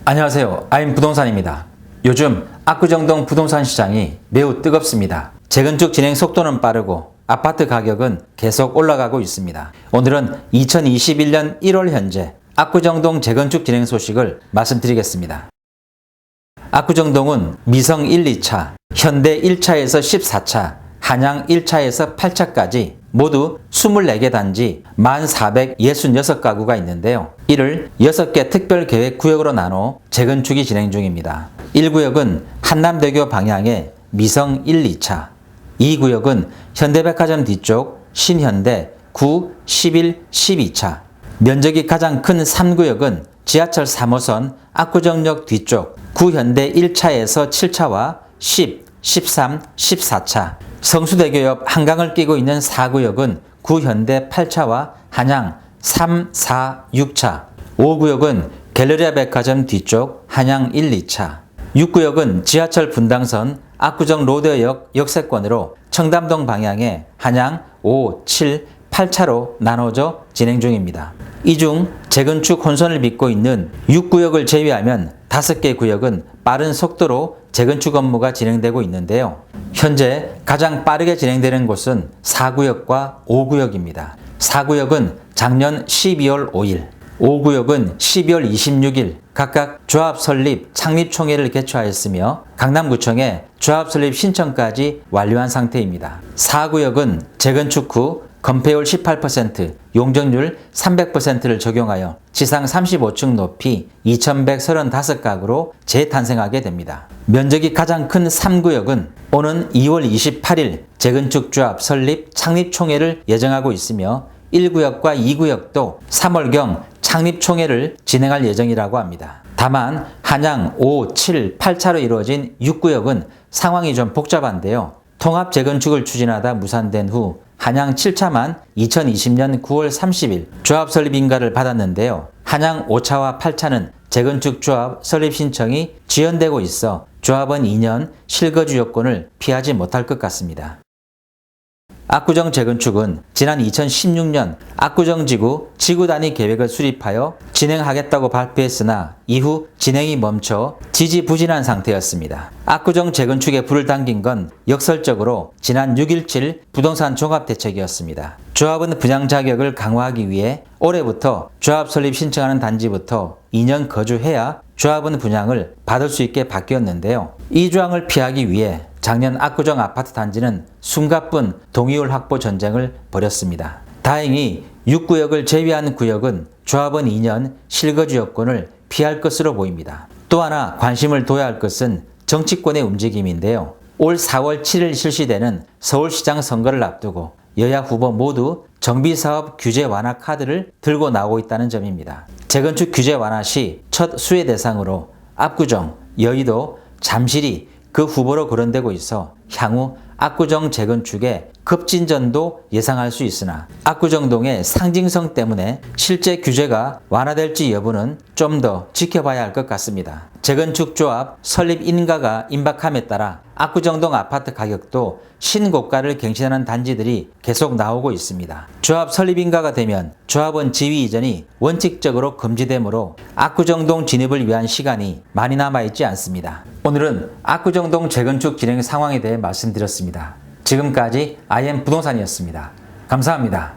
안녕하세요. 아임 부동산입니다. 요즘 압구정동 부동산 시장이 매우 뜨겁습니다. 재건축 진행 속도는 빠르고 아파트 가격은 계속 올라가고 있습니다. 오늘은 2021년 1월 현재 압구정동 재건축 진행 소식을 말씀드리겠습니다. 압구정동은 미성 1, 2차, 현대 1차에서 14차, 한양 1차에서 8차까지 모두 24개 단지 1,466가구가 있는데요. 이를 6개 특별계획구역으로 나눠 재건축이 진행 중입니다. 1구역은 한남대교 방향의 미성 1, 2차, 2구역은 현대백화점 뒤쪽 신현대 9, 11, 12차, 면적이 가장 큰 3구역은 지하철 3호선 압구정역 뒤쪽 구현대 1차에서 7차와 10, 13, 14차, 성수대교 옆 한강을 끼고 있는 4구역은 구현대 8차와 한양 3, 4, 6차, 5구역은 갤러리아 백화점 뒤쪽 한양 1, 2차, 6구역은 지하철 분당선 압구정 로드역 역세권으로 청담동 방향의 한양 5, 7, 8차로 나눠져 진행 중입니다. 이 중 재건축 혼선을 빚고 있는 6구역을 제외하면 5개 구역은 빠른 속도로 재건축 업무가 진행되고 있는데요. 현재 가장 빠르게 진행되는 곳은 4구역과 5구역입니다. 4구역은 작년 12월 5일, 5구역은 12월 26일 각각 조합 설립 창립총회를 개최하였으며 강남구청에 조합 설립 신청까지 완료한 상태입니다. 4구역은 재건축 후 건폐율 18%, 용적률 300%를 적용하여 지상 35층 높이 2,135가구로 재탄생하게 됩니다. 면적이 가장 큰 3구역은 오는 2월 28일 재건축 조합 설립 창립총회를 예정하고 있으며 1구역과 2구역도 3월경 창립총회를 진행할 예정이라고 합니다. 다만 한양 5, 7, 8차로 이루어진 6구역은 상황이 좀 복잡한데요. 통합 재건축을 추진하다 무산된 후 한양 7차만 2020년 9월 30일 조합 설립 인가를 받았는데요. 한양 5차와 8차는 재건축 조합 설립 신청이 지연되고 있어 조합은 2년 실거주 요건을 피하지 못할 것 같습니다. 압구정 재건축은 지난 2016년 압구정지구 지구 단위 계획을 수립하여 진행하겠다고 발표했으나 이후 진행이 멈춰 지지부진한 상태였습니다. 압구정 재건축에 불을 당긴 건 역설적으로 지난 6.17 부동산 종합대책이었습니다. 조합은 분양 자격을 강화하기 위해 올해부터 조합 설립 신청하는 단지부터 2년 거주해야 조합은 분양을 받을 수 있게 바뀌었는데요. 이 조항을 피하기 위해 작년 압구정 아파트 단지는 숨가쁜 동의율 확보 전쟁을 벌였습니다. 다행히 6구역을 제외한 구역은 조합은 2년 실거주 요건을 피할 것으로 보입니다. 또 하나 관심을 둬야 할 것은 정치권의 움직임인데요. 올 4월 7일 실시되는 서울시장 선거를 앞두고 여야 후보 모두 정비사업 규제 완화 카드를 들고 나오고 있다는 점입니다. 재건축 규제 완화 시 첫 수혜 대상으로 압구정, 여의도, 잠실이 그 후보로 거론되고 있어 향후 압구정 재건축의 급진전도 예상할 수 있으나 압구정동의 상징성 때문에 실제 규제가 완화될지 여부는 좀 더 지켜봐야 할 것 같습니다. 재건축 조합 설립 인가가 임박함에 따라 압구정동 아파트 가격도 신고가를 갱신하는 단지들이 계속 나오고 있습니다. 조합 설립 인가가 되면 조합원 지위 이전이 원칙적으로 금지되므로 압구정동 진입을 위한 시간이 많이 남아있지 않습니다. 오늘은 압구정동 재건축 진행 상황에 대해 말씀드렸습니다. 지금까지 IM 부동산이었습니다. 감사합니다.